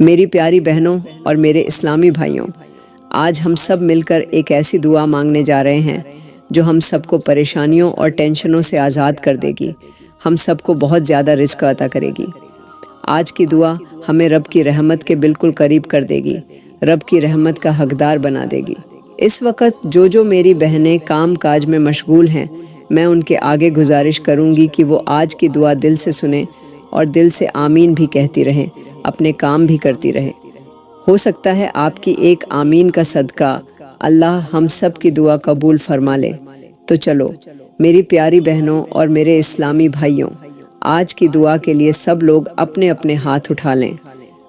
میری پیاری بہنوں اور میرے اسلامی بھائیوں، آج ہم سب مل کر ایک ایسی دعا مانگنے جا رہے ہیں جو ہم سب کو پریشانیوں اور ٹینشنوں سے آزاد کر دے گی، ہم سب کو بہت زیادہ رزق عطا کرے گی۔ آج کی دعا ہمیں رب کی رحمت کے بالکل قریب کر دے گی، رب کی رحمت کا حقدار بنا دے گی۔ اس وقت جو میری بہنیں کام کاج میں مشغول ہیں، میں ان کے آگے گزارش کروں گی کہ وہ آج کی دعا دل سے سنیں اور دل سے آمین بھی کہتی رہیں، اپنے کام بھی کرتی رہیں۔ ہو سکتا ہے آپ کی ایک آمین کا صدقہ اللہ ہم سب کی دعا قبول فرما لے۔ تو چلو میری پیاری بہنوں اور میرے اسلامی بھائیوں، آج کی دعا کے لیے سب لوگ اپنے اپنے ہاتھ اٹھا لیں۔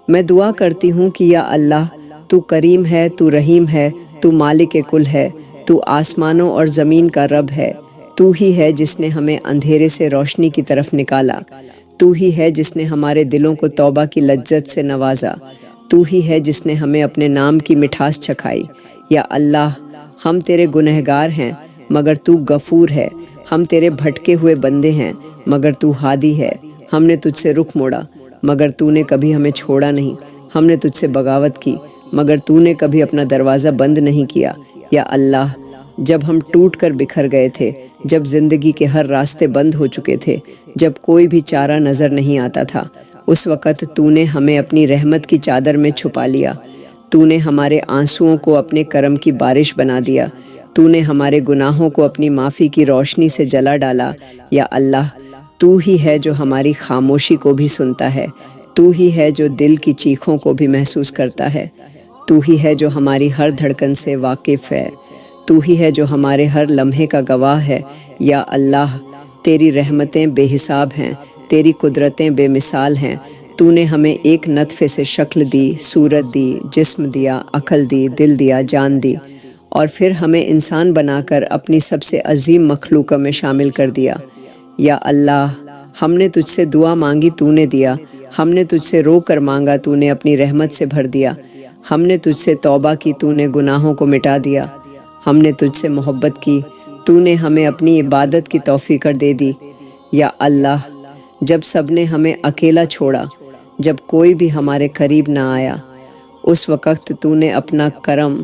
میں دعا کرتی ہوں کہ یا اللہ، تو کریم ہے، تو رحیم ہے، تو مالک کل ہے، تو آسمانوں اور زمین کا رب ہے، تو ہی ہے جس نے ہمیں اندھیرے سے روشنی کی طرف نکالا، تو ہی ہے جس نے ہمارے دلوں کو توبہ کی لذت سے نوازا، تو ہی ہے جس نے ہمیں اپنے نام کی مٹھاس چکھائی۔ یا اللہ، ہم تیرے گنہگار ہیں مگر تو غفور ہے، ہم تیرے بھٹکے ہوئے بندے ہیں مگر تو ہادی ہے، ہم نے تجھ سے رخ موڑا مگر تو نے کبھی ہمیں چھوڑا نہیں، ہم نے تجھ سے بغاوت کی مگر تو نے کبھی اپنا دروازہ بند نہیں کیا۔ یا اللہ، جب ہم ٹوٹ کر بکھر گئے تھے، جب زندگی کے ہر راستے بند ہو چکے تھے، جب کوئی بھی چارہ نظر نہیں آتا تھا، اس وقت تو نے ہمیں اپنی رحمت کی چادر میں چھپا لیا، تو نے ہمارے آنسوؤں کو اپنے کرم کی بارش بنا دیا، تو نے ہمارے گناہوں کو اپنی معافی کی روشنی سے جلا ڈالا۔ یا اللہ، تو ہی ہے جو ہماری خاموشی کو بھی سنتا ہے، تو ہی ہے جو دل کی چیخوں کو بھی محسوس کرتا ہے، تو ہی ہے جو ہماری ہر دھڑکن سے واقف ہے، تو ہی ہے جو ہمارے ہر لمحے کا گواہ ہے۔ یا اللہ، تیری رحمتیں بے حساب ہیں، تیری قدرتیں بے مثال ہیں، تو نے ہمیں ایک نطفے سے شکل دی، صورت دی، جسم دیا، عقل دی، دل دیا، جان دی، اور پھر ہمیں انسان بنا کر اپنی سب سے عظیم مخلوقوں میں شامل کر دیا۔ یا اللہ، ہم نے تجھ سے دعا مانگی، تو نے دیا، ہم نے تجھ سے رو کر مانگا، تو نے اپنی رحمت سے بھر دیا، ہم نے تجھ سے توبہ کی، تو نے گناہوں کو مٹا دیا، ہم نے تجھ سے محبت کی، تو نے ہمیں اپنی عبادت کی توفیق دے دی۔ یا اللہ، جب سب نے ہمیں اکیلا چھوڑا، جب کوئی بھی ہمارے قریب نہ آیا، اس وقت تو نے اپنا کرم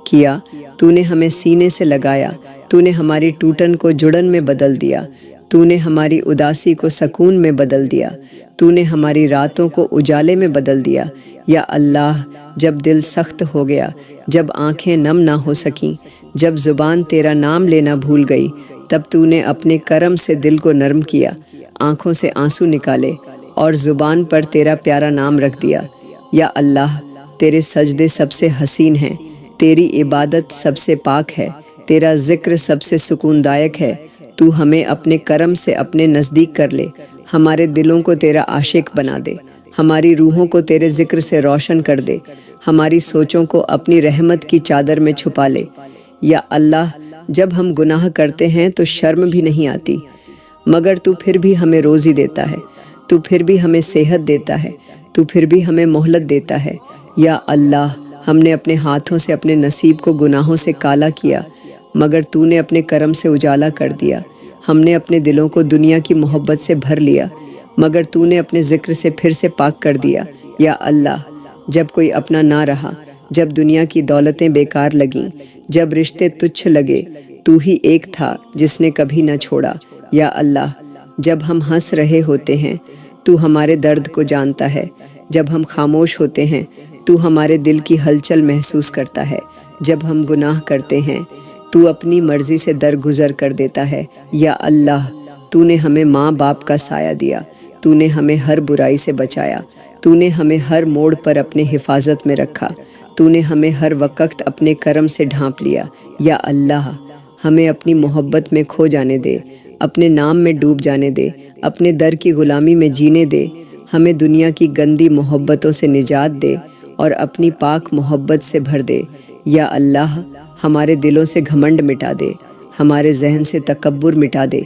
کیا، تو نے ہمیں سینے سے لگایا، تو نے ہماری ٹوٹن کو جڑن میں بدل دیا، تو نے ہماری اداسی کو سکون میں بدل دیا، تو نے ہماری راتوں کو اجالے میں بدل دیا۔ یا اللہ، جب دل سخت ہو گیا، جب آنکھیں نم نہ ہو سکیں، جب زبان تیرا نام لینا بھول گئی، تب تو نے اپنے کرم سے دل کو نرم کیا، آنکھوں سے آنسو نکالے اور زبان پر تیرا پیارا نام رکھ دیا۔ یا اللہ، تیرے سجدے سب سے حسین ہیں، تیری عبادت سب سے پاک ہے، تیرا ذکر سب سے سکون دائق ہے، تو ہمیں اپنے کرم سے اپنے نزدیک کر لے، ہمارے دلوں کو تیرا عاشق بنا دے، ہماری روحوں کو تیرے ذکر سے روشن کر دے، ہماری سوچوں کو اپنی رحمت کی چادر میں چھپا لے۔ یا اللہ، جب ہم گناہ کرتے ہیں تو شرم بھی نہیں آتی، مگر تو پھر بھی ہمیں روزی دیتا ہے، تو پھر بھی ہمیں صحت دیتا ہے، تو پھر بھی ہمیں مہلت دیتا ہے۔ یا اللہ، ہم نے اپنے ہاتھوں سے اپنے نصیب کو گناہوں سے کالا کیا، مگر تو نے اپنے کرم سے اجالا کر دیا، ہم نے اپنے دلوں کو دنیا کی محبت سے بھر لیا، مگر تو نے اپنے ذکر سے پھر سے پاک کر دیا۔ یا اللہ، جب کوئی اپنا نہ رہا، جب دنیا کی دولتیں بیکار لگیں، جب رشتے تچھ لگے، تو ہی ایک تھا جس نے کبھی نہ چھوڑا۔ یا اللہ، جب ہم ہنس رہے ہوتے ہیں تو ہمارے درد کو جانتا ہے، جب ہم خاموش ہوتے ہیں تو ہمارے دل کی ہلچل محسوس کرتا ہے، جب ہم گناہ کرتے ہیں تو اپنی مرضی سے درگزر کر دیتا ہے۔ یا اللہ، تو نے ہمیں ماں باپ کا سایہ دیا، تو نے ہمیں ہر برائی سے بچایا، تو نے ہمیں ہر موڑ پر اپنے حفاظت میں رکھا، تو نے ہمیں ہر وقت اپنے کرم سے ڈھانپ لیا۔ یا اللہ، ہمیں اپنی محبت میں کھو جانے دے، اپنے نام میں ڈوب جانے دے، اپنے در کی غلامی میں جینے دے، ہمیں دنیا کی گندی محبتوں سے نجات دے اور اپنی پاک محبت سے بھر دے۔ یا اللہ، ہمارے دلوں سے گھمنڈ مٹا دے، ہمارے ذہن سے تکبر مٹا دے،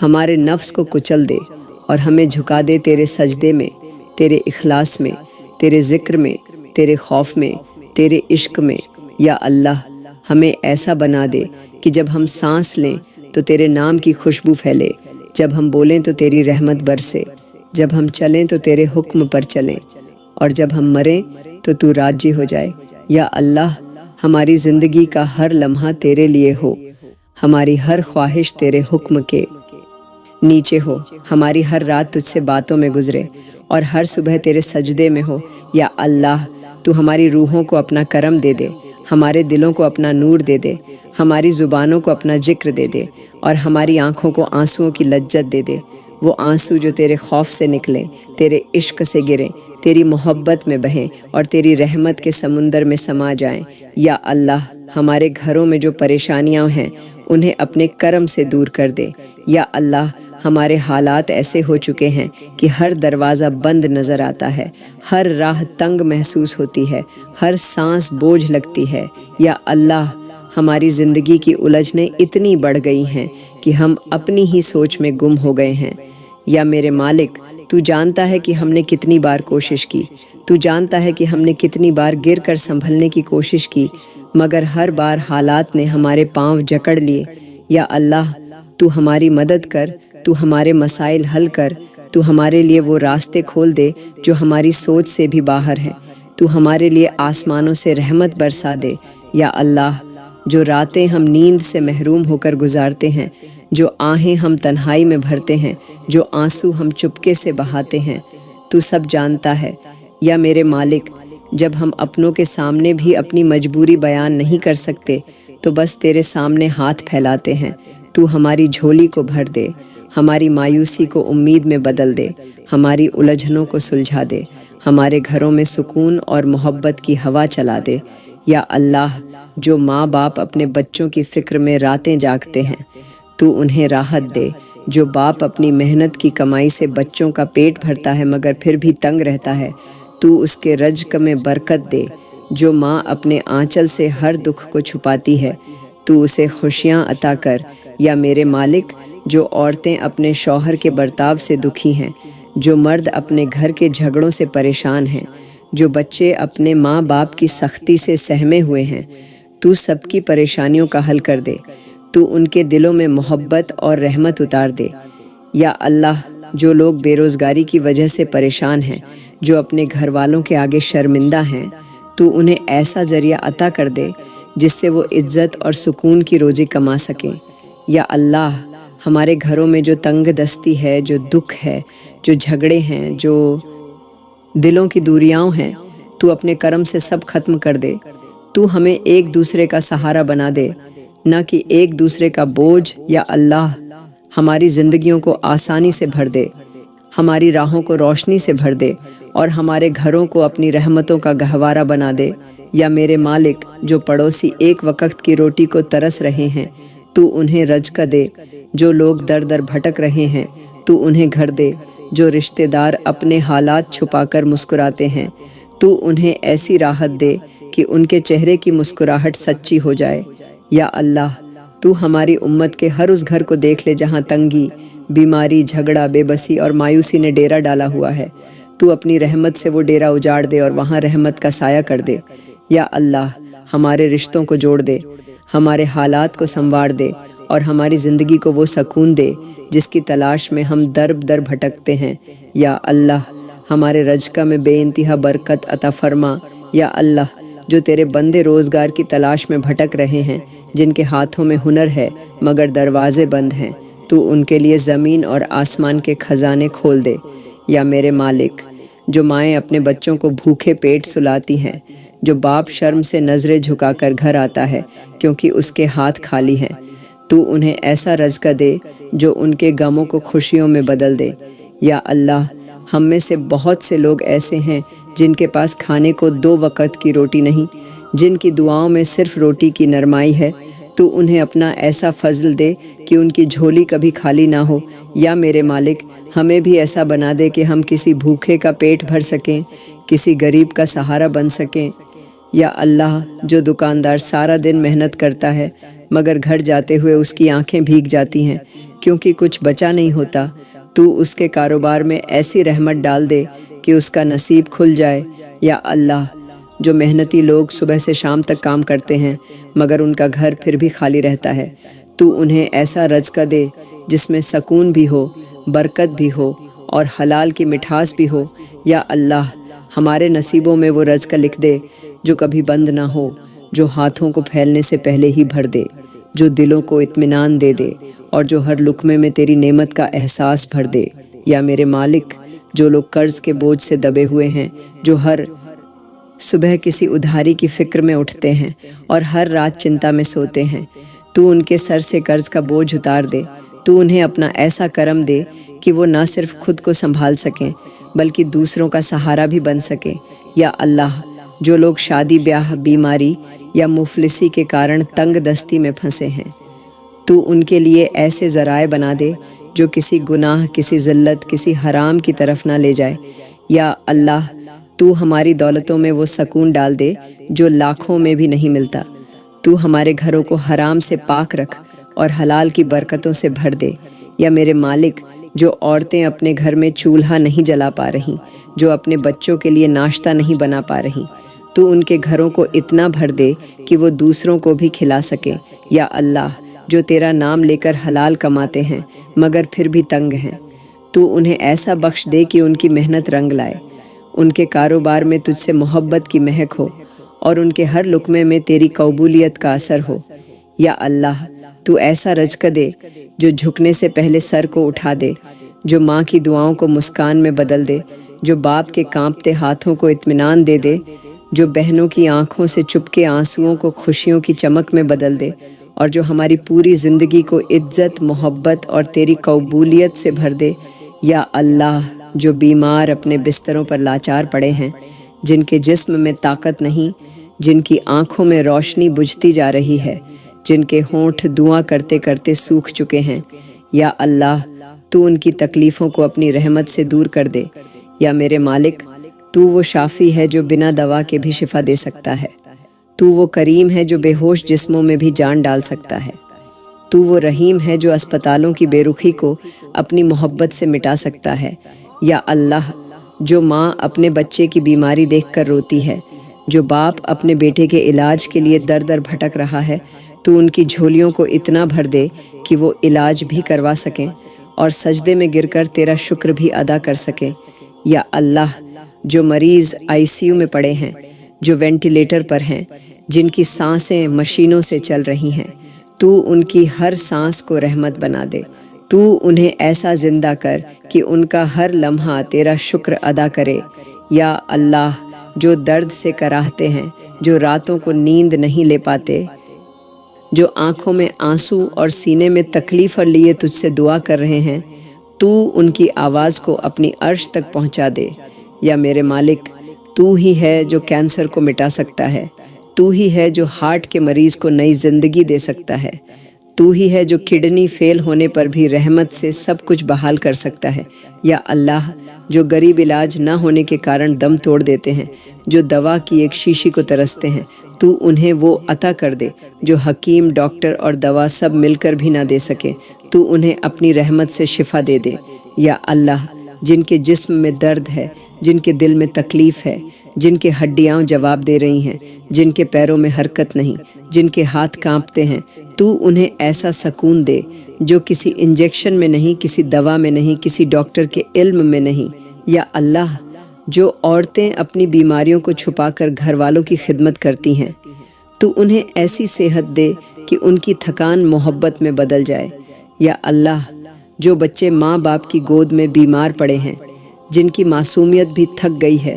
ہمارے نفس کو کچل دے اور ہمیں جھکا دے تیرے سجدے میں، تیرے اخلاص میں، تیرے ذکر میں، تیرے خوف میں، تیرے عشق میں۔ یا اللہ، ہمیں ایسا بنا دے کہ جب ہم سانس لیں تو تیرے نام کی خوشبو پھیلے، جب ہم بولیں تو تیری رحمت برسے، جب ہم چلیں تو تیرے حکم پر چلیں، اور جب ہم مریں تو تو راضی ہو جائے۔ یا اللہ ہماری زندگی کا ہر لمحہ تیرے لیے ہو، ہماری ہر خواہش تیرے حکم کے نیچے ہو، ہماری ہر رات تجھ سے باتوں میں گزرے اور ہر صبح تیرے سجدے میں ہو۔ یا اللہ تو ہماری روحوں کو اپنا کرم دے دے، ہمارے دلوں کو اپنا نور دے دے، ہماری زبانوں کو اپنا ذکر دے دے اور ہماری آنکھوں کو آنسوؤں کی لذت دے دے، وہ آنسو جو تیرے خوف سے نکلیں، تیرے عشق سے گریں، تیری محبت میں بہیں اور تیری رحمت کے سمندر میں سما جائیں۔ یا اللہ ہمارے گھروں میں جو پریشانیاں ہیں انہیں اپنے کرم سے دور کر دے۔ یا اللہ ہمارے حالات ایسے ہو چکے ہیں کہ ہر دروازہ بند نظر آتا ہے، ہر راہ تنگ محسوس ہوتی ہے، ہر سانس بوجھ لگتی ہے۔ یا اللہ ہماری زندگی کی الجھنیں اتنی بڑھ گئی ہیں کہ ہم اپنی ہی سوچ میں گم ہو گئے ہیں۔ یا میرے مالک تو جانتا ہے کہ ہم نے کتنی بار کوشش کی، تو جانتا ہے کہ ہم نے کتنی بار گر کر سنبھلنے کی کوشش کی، مگر ہر بار حالات نے ہمارے پاؤں جکڑ لیے۔ یا اللہ تو ہماری مدد کر، تو ہمارے مسائل حل کر، تو ہمارے لیے وہ راستے کھول دے جو ہماری سوچ سے بھی باہر ہیں، تو ہمارے لیے آسمانوں سے رحمت برسا دے۔ یا اللہ جو راتیں ہم نیند سے محروم ہو کر گزارتے ہیں، جو آہیں ہم تنہائی میں بھرتے ہیں، جو آنسو ہم چپکے سے بہاتے ہیں، تو سب جانتا ہے۔ یا میرے مالک جب ہم اپنوں کے سامنے بھی اپنی مجبوری بیان نہیں کر سکتے تو بس تیرے سامنے ہاتھ پھیلاتے ہیں، تو ہماری جھولی کو بھر دے، ہماری مایوسی کو امید میں بدل دے، ہماری الجھنوں کو سلجھا دے، ہمارے گھروں میں سکون اور محبت کی ہوا چلا دے۔ یا اللہ جو ماں باپ اپنے بچوں کی فکر میں راتیں جاگتے ہیں تو انہیں راحت دے، جو باپ اپنی محنت کی کمائی سے بچوں کا پیٹ بھرتا ہے مگر پھر بھی تنگ رہتا ہے تو اس کے رزق میں برکت دے، جو ماں اپنے آنچل سے ہر دکھ کو چھپاتی ہے تو اسے خوشیاں عطا کر۔ یا میرے مالک جو عورتیں اپنے شوہر کے برتاؤ سے دکھی ہیں، جو مرد اپنے گھر کے جھگڑوں سے پریشان ہیں، جو بچے اپنے ماں باپ کی سختی سے سہمے ہوئے ہیں، تو سب کی پریشانیوں کا حل کر دے، تو ان کے دلوں میں محبت اور رحمت اتار دے۔ یا اللہ جو لوگ بے روزگاری کی وجہ سے پریشان ہیں، جو اپنے گھر والوں کے آگے شرمندہ ہیں، تو انہیں ایسا ذریعہ عطا کر دے جس سے وہ عزت اور سکون کی روزی کما سکیں۔ یا اللہ ہمارے گھروں میں جو تنگ دستی ہے، جو دکھ ہے، جو جھگڑے ہیں، جو دلوں کی دوریاں ہیں، تو اپنے کرم سے سب ختم کر دے، تو ہمیں ایک دوسرے کا سہارا بنا دے، نہ کہ ایک دوسرے کا بوجھ۔ یا اللہ ہماری زندگیوں کو آسانی سے بھر دے، ہماری راہوں کو روشنی سے بھر دے اور ہمارے گھروں کو اپنی رحمتوں کا گہوارہ بنا دے۔ یا میرے مالک جو پڑوسی ایک وقت کی روٹی کو ترس رہے ہیں تو انہیں رزق دے، جو لوگ در در بھٹک رہے ہیں تو انہیں گھر دے، جو رشتہ دار اپنے حالات چھپا کر مسکراتے ہیں تو انہیں ایسی راحت دے کہ ان کے چہرے کی مسکراہٹ سچی ہو جائے۔ یا اللہ تو ہماری امت کے ہر اس گھر کو دیکھ لے جہاں تنگی، بیماری، جھگڑا، بے بسی اور مایوسی نے ڈیرا ڈالا ہوا ہے، تو اپنی رحمت سے وہ ڈیرا اجاڑ دے اور وہاں رحمت کا سایہ کر دے۔ یا اللہ ہمارے رشتوں کو جوڑ دے، ہمارے حالات کو سنوار دے اور ہماری زندگی کو وہ سکون دے جس کی تلاش میں ہم در در بھٹکتے ہیں۔ یا اللہ ہمارے رزق میں بے انتہا برکت عطا فرما۔ یا اللہ جو تیرے بندے روزگار کی تلاش میں بھٹک رہے ہیں، جن کے ہاتھوں میں ہنر ہے مگر دروازے بند ہیں، تو ان کے لیے زمین اور آسمان کے خزانے کھول دے۔ یا میرے مالک جو مائیں اپنے بچوں کو بھوکے پیٹ سلاتی ہیں، جو باپ شرم سے نظریں جھکا کر گھر آتا ہے کیونکہ اس کے ہاتھ خالی ہیں، تو انہیں ایسا رزق دے جو ان کے غموں کو خوشیوں میں بدل دے۔ یا اللہ ہم میں سے بہت سے لوگ ایسے ہیں جن کے پاس کھانے کو 2 وقت کی روٹی نہیں، جن کی دعاؤں میں صرف روٹی کی نرمائی ہے، تو انہیں اپنا ایسا فضل دے کہ ان کی جھولی کبھی خالی نہ ہو۔ یا میرے مالک ہمیں بھی ایسا بنا دے کہ ہم کسی بھوکے کا پیٹ بھر سکیں، کسی غریب کا سہارا بن سکیں۔ یا اللہ جو دکاندار سارا دن محنت کرتا ہے مگر گھر جاتے ہوئے اس کی آنکھیں بھیگ جاتی ہیں کیونکہ کچھ بچا نہیں ہوتا، تو اس کے کاروبار میں ایسی رحمت ڈال دے کہ اس کا نصیب کھل جائے۔ یا اللہ جو محنتی لوگ صبح سے شام تک کام کرتے ہیں مگر ان کا گھر پھر بھی خالی رہتا ہے، تو انہیں ایسا رزق دے جس میں سکون بھی ہو، برکت بھی ہو اور حلال کی مٹھاس بھی ہو۔ یا اللہ ہمارے نصیبوں میں وہ رزق لکھ دے جو کبھی بند نہ ہو، جو ہاتھوں کو پھیلنے سے پہلے ہی بھر دے، جو دلوں کو اطمینان دے دے اور جو ہر لقمے میں تیری نعمت کا احساس بھر دے۔ یا میرے مالک، جو لوگ قرض کے بوجھ سے دبے ہوئے ہیں، جو ہر صبح کسی ادھاری کی فکر میں اٹھتے ہیں اور ہر رات چنتا میں سوتے ہیں، تو ان کے سر سے قرض کا بوجھ اتار دے۔ تو انہیں اپنا ایسا کرم دے کہ وہ نہ صرف خود کو سنبھال سکیں بلکہ دوسروں کا سہارا بھی بن سکیں۔ یا اللہ، جو لوگ شادی بیاہ، بیماری یا مفلسی کے کارن تنگ دستی میں پھنسے ہیں، تو ان کے لیے ایسے ذرائع بنا دے جو کسی گناہ، کسی ذلت، کسی حرام کی طرف نہ لے جائے۔ یا اللہ، تو ہماری دولتوں میں وہ سکون ڈال دے جو لاکھوں میں بھی نہیں ملتا۔ تو ہمارے گھروں کو حرام سے پاک رکھ اور حلال کی برکتوں سے بھر دے۔ یا میرے مالک، جو عورتیں اپنے گھر میں چولہا نہیں جلا پا رہیں، جو اپنے بچوں کے لیے ناشتہ نہیں بنا پا رہیں، تو ان کے گھروں کو اتنا بھر دے کہ وہ دوسروں کو بھی کھلا سکیں۔ یا اللہ، جو تیرا نام لے کر حلال کماتے ہیں مگر پھر بھی تنگ ہیں، تو انہیں ایسا بخش دے کہ ان کی محنت رنگ لائے، ان کے کاروبار میں تجھ سے محبت کی مہک ہو اور ان کے ہر لقمے میں تیری قبولیت کا اثر ہو۔ یا اللہ، تو ایسا رزق دے جو جھکنے سے پہلے سر کو اٹھا دے، جو ماں کی دعاؤں کو مسکان میں بدل دے، جو باپ کے کانپتے ہاتھوں کو اطمینان دے دے، جو بہنوں کی آنکھوں سے چپکے آنسوؤں کو خوشیوں کی چمک میں بدل دے، اور جو ہماری پوری زندگی کو عزت، محبت اور تیری قبولیت سے بھر دے۔ یا اللہ، جو بیمار اپنے بستروں پر لاچار پڑے ہیں، جن کے جسم میں طاقت نہیں، جن کی آنکھوں میں روشنی بجھتی جا رہی ہے، جن کے ہونٹ دعا کرتے کرتے سوکھ چکے ہیں، یا اللہ، تو ان کی تکلیفوں کو اپنی رحمت سے دور کر دے۔ یا میرے مالک، تو وہ شافی ہے جو بنا دوا کے بھی شفا دے سکتا ہے، تو وہ کریم ہے جو بے ہوش جسموں میں بھی جان ڈال سکتا ہے، تو وہ رحیم ہے جو اسپتالوں کی بے رخی کو اپنی محبت سے مٹا سکتا ہے۔ یا اللہ، جو ماں اپنے بچے کی بیماری دیکھ کر روتی ہے، جو باپ اپنے بیٹے کے علاج کے لیے در در بھٹک رہا ہے، تو ان کی جھولیوں کو اتنا بھر دے کہ وہ علاج بھی کروا سکیں اور سجدے میں گر کر تیرا شکر بھی ادا کر سکیں۔ یا اللہ، جو مریض ICU میں پڑے ہیں، جو وینٹیلیٹر پر ہیں، جن کی سانسیں مشینوں سے چل رہی ہیں، تو ان کی ہر سانس کو رحمت بنا دے۔ تو انہیں ایسا زندہ کر کہ ان کا ہر لمحہ تیرا شکر ادا کرے۔ یا اللہ، جو درد سے کراہتے ہیں، جو راتوں کو نیند نہیں لے پاتے، جو آنکھوں میں آنسو اور سینے میں تکلیف لیے تجھ سے دعا کر رہے ہیں، تو ان کی آواز کو اپنی عرش تک پہنچا دے۔ یا میرے مالک، تو ہی ہے جو کینسر کو مٹا سکتا ہے، تو ہی ہے جو ہارٹ کے مریض کو نئی زندگی دے سکتا ہے، تو ہی ہے جو کڈنی فیل ہونے پر بھی رحمت سے سب کچھ بحال کر سکتا ہے۔ یا اللہ، جو غریب علاج نہ ہونے کے کارن دم توڑ دیتے ہیں، جو دوا کی ایک شیشی کو ترستے ہیں، تو انہیں وہ عطا کر دے جو حکیم، ڈاکٹر اور دوا سب مل کر بھی نہ دے سکے، تو انہیں اپنی رحمت سے شفا دے دے۔ یا اللہ، جن کے جسم میں درد ہے، جن کے دل میں تکلیف ہے، جن کے ہڈیاں جواب دے رہی ہیں، جن کے پیروں میں حرکت نہیں، جن کے ہاتھ کانپتے ہیں، تو انہیں ایسا سکون دے جو کسی انجیکشن میں نہیں، کسی دوا میں نہیں، کسی ڈاکٹر کے علم میں نہیں۔ یا اللہ، جو عورتیں اپنی بیماریوں کو چھپا کر گھر والوں کی خدمت کرتی ہیں، تو انہیں ایسی صحت دے کہ ان کی تھکان محبت میں بدل جائے۔ یا اللہ، جو بچے ماں باپ کی گود میں بیمار پڑے ہیں، جن کی معصومیت بھی تھک گئی ہے،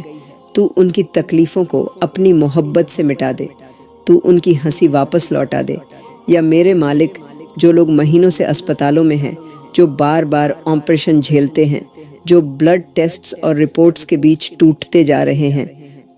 تو ان کی تکلیفوں کو اپنی محبت سے مٹا دے، تو ان کی ہنسی واپس لوٹا دے۔ یا میرے مالک، جو لوگ مہینوں سے اسپتالوں میں ہیں، جو بار بار آپریشن جھیلتے ہیں، جو بلڈ ٹیسٹس اور رپورٹس کے بیچ ٹوٹتے جا رہے ہیں،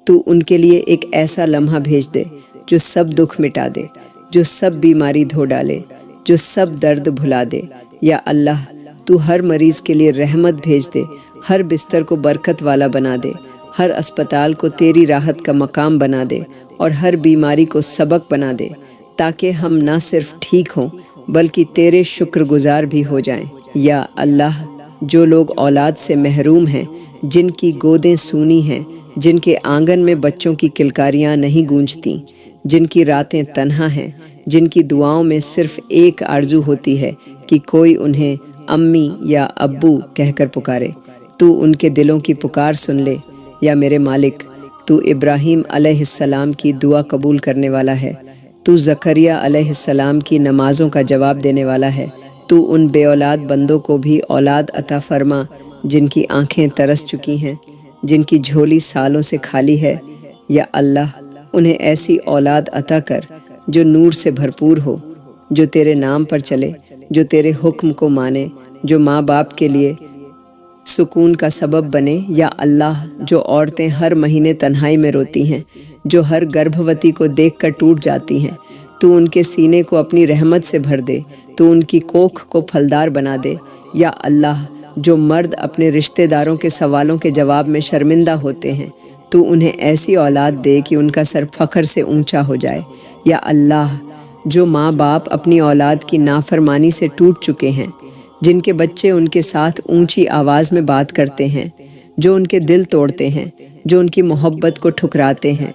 تو ان کے لیے ایک ایسا لمحہ بھیج دے جو سب دکھ مٹا دے، جو سب بیماری دھو ڈالے، جو سب درد بھلا دے۔ یا اللہ، تو ہر مریض کے لیے رحمت بھیج دے، ہر بستر کو برکت والا بنا دے، ہر اسپتال کو تیری راحت کا مقام بنا دے، اور ہر بیماری کو سبق بنا دے، تاکہ ہم نہ صرف ٹھیک ہوں بلکہ تیرے شکر گزار بھی ہو جائیں۔ یا اللہ، جو لوگ اولاد سے محروم ہیں، جن کی گودیں سونی ہیں، جن کے آنگن میں بچوں کی کلکاریاں نہیں گونجتی، جن کی راتیں تنہا ہیں، جن کی دعاؤں میں صرف ایک آرزو ہوتی ہے کہ کوئی انہیں امی یا ابو کہہ کر پکارے، تو ان کے دلوں کی پکار سن لے۔ یا میرے مالک تو ابراہیم علیہ السلام کی دعا قبول کرنے والا ہے، تو زکریا علیہ السلام کی نمازوں کا جواب دینے والا ہے، تو ان بے اولاد بندوں کو بھی اولاد عطا فرما جن کی آنکھیں ترس چکی ہیں، جن کی جھولی سالوں سے خالی ہے۔ یا اللہ انہیں ایسی اولاد عطا کر جو نور سے بھرپور ہو، جو تیرے نام پر چلے، جو تیرے حکم کو مانے، جو ماں باپ کے لیے سکون کا سبب بنے۔ یا اللہ جو عورتیں ہر مہینے تنہائی میں روتی ہیں، جو ہر گربھوتی کو دیکھ کر ٹوٹ جاتی ہیں، تو ان کے سینے کو اپنی رحمت سے بھر دے، تو ان کی کوکھ کو پھلدار بنا دے۔ یا اللہ جو مرد اپنے رشتہ داروں کے سوالوں کے جواب میں شرمندہ ہوتے ہیں، تو انہیں ایسی اولاد دے کہ ان کا سر فخر سے اونچا ہو جائے۔ یا اللہ جو ماں باپ اپنی اولاد کی نافرمانی سے ٹوٹ چکے ہیں، جن کے بچے ان کے ساتھ اونچی آواز میں بات کرتے ہیں، جو ان کے دل توڑتے ہیں، جو ان کی محبت کو ٹھکراتے ہیں،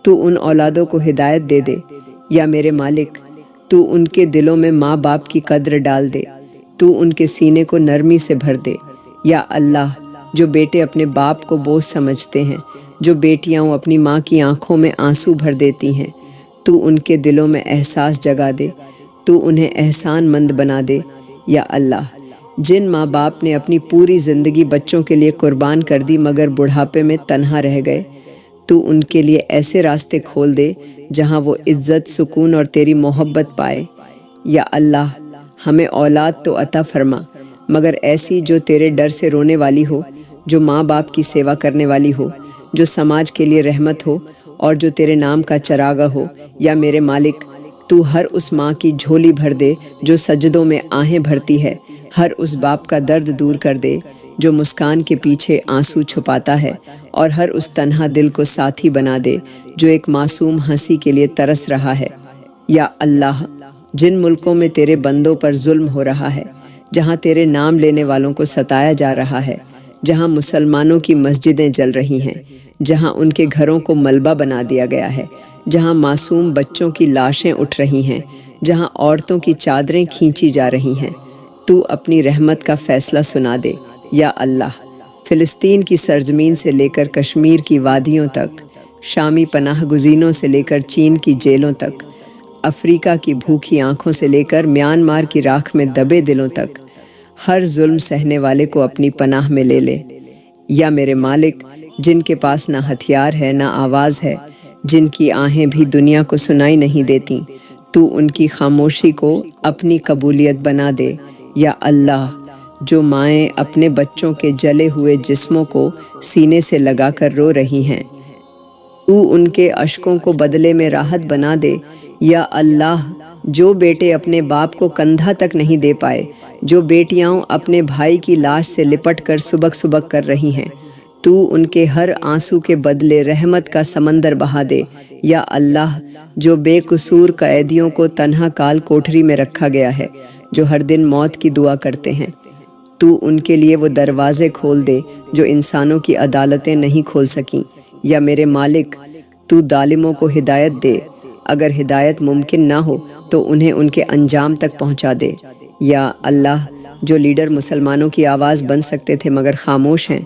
تو ان اولادوں کو ہدایت دے دے۔ یا میرے مالک تو ان کے دلوں میں ماں باپ کی قدر ڈال دے، تو ان کے سینے کو نرمی سے بھر دے۔ یا اللہ جو بیٹے اپنے باپ کو بوجھ سمجھتے ہیں، جو بیٹیاں اپنی ماں کی آنکھوں میں آنسو بھر دیتی ہیں، تو ان کے دلوں میں احساس جگا دے، تو انہیں احسان مند بنا دے۔ یا اللہ جن ماں باپ نے اپنی پوری زندگی بچوں کے لیے قربان کر دی مگر بڑھاپے میں تنہا رہ گئے، تو ان کے لیے ایسے راستے کھول دے جہاں وہ عزت، سکون اور تیری محبت پائے۔ یا اللہ ہمیں اولاد تو عطا فرما مگر ایسی جو تیرے ڈر سے رونے والی ہو، جو ماں باپ کی سیوا کرنے والی ہو، جو سماج کے لیے رحمت ہو اور جو تیرے نام کا چراغا ہو۔ یا میرے مالک تو ہر اس ماں کی جھولی بھر دے جو سجدوں میں آہیں بھرتی ہے، ہر اس باپ کا درد دور کر دے جو مسکان کے پیچھے آنسو چھپاتا ہے، اور ہر اس تنہا دل کو ساتھی بنا دے جو ایک معصوم ہنسی کے لیے ترس رہا ہے۔ یا اللہ جن ملکوں میں تیرے بندوں پر ظلم ہو رہا ہے، جہاں تیرے نام لینے والوں کو ستایا جا رہا ہے، جہاں مسلمانوں کی مسجدیں جل رہی ہیں، جہاں ان کے گھروں کو ملبہ بنا دیا گیا ہے، جہاں معصوم بچوں کی لاشیں اٹھ رہی ہیں، جہاں عورتوں کی چادریں کھینچی جا رہی ہیں، تو اپنی رحمت کا فیصلہ سنا دے۔ یا اللہ فلسطین کی سرزمین سے لے کر کشمیر کی وادیوں تک، شامی پناہ گزینوں سے لے کر چین کی جیلوں تک، افریقہ کی بھوکی آنکھوں سے لے کر میانمار کی راکھ میں دبے دلوں تک، ہر ظلم سہنے والے کو اپنی پناہ میں لے لے۔ یا میرے مالک جن کے پاس نہ ہتھیار ہے نہ آواز ہے، جن کی آہیں بھی دنیا کو سنائی نہیں دیتی، تو ان کی خاموشی کو اپنی قبولیت بنا دے۔ یا اللہ جو مائیں اپنے بچوں کے جلے ہوئے جسموں کو سینے سے لگا کر رو رہی ہیں، تو ان کے اشکوں کو بدلے میں راحت بنا دے۔ یا اللہ جو بیٹے اپنے باپ کو کندھا تک نہیں دے پائے، جو بیٹیاں اپنے بھائی کی لاش سے لپٹ کر سبک سبک کر رہی ہیں، تو ان کے ہر آنسو کے بدلے رحمت کا سمندر بہا دے۔ یا اللہ جو بے قصور قیدیوں کو تنہا کال کوٹری میں رکھا گیا ہے، جو ہر دن موت کی دعا کرتے ہیں، تو ان کے لیے وہ دروازے کھول دے جو انسانوں کی عدالتیں نہیں کھول سکیں۔ یا میرے مالک تو ظالموں کو ہدایت دے، اگر ہدایت ممکن نہ ہو تو انہیں ان کے انجام تک پہنچا دے۔ یا اللہ جو لیڈر مسلمانوں کی آواز بن سکتے تھے مگر خاموش ہیں،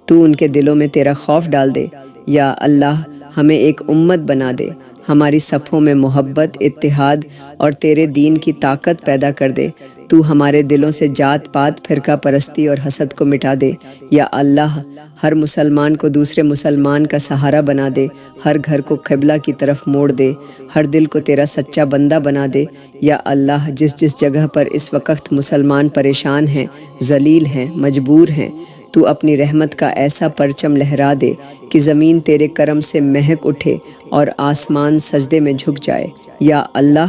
تو ان کے دلوں میں تیرا خوف ڈال دے۔ یا اللہ ہمیں ایک امت بنا دے، ہماری صفوں میں محبت، اتحاد اور تیرے دین کی طاقت پیدا کر دے۔ تو ہمارے دلوں سے جات پات، فرقہ پرستی اور حسد کو مٹا دے۔ یا اللہ ہر مسلمان کو دوسرے مسلمان کا سہارا بنا دے، ہر گھر کو قبلہ کی طرف موڑ دے، ہر دل کو تیرا سچا بندہ بنا دے۔ یا اللہ جس جگہ پر اس وقت مسلمان پریشان ہیں، ذلیل ہیں، مجبور ہیں، تو اپنی رحمت کا ایسا پرچم لہرا دے کہ زمین تیرے کرم سے مہک اٹھے اور آسمان سجدے میں جھک جائے۔ یا اللہ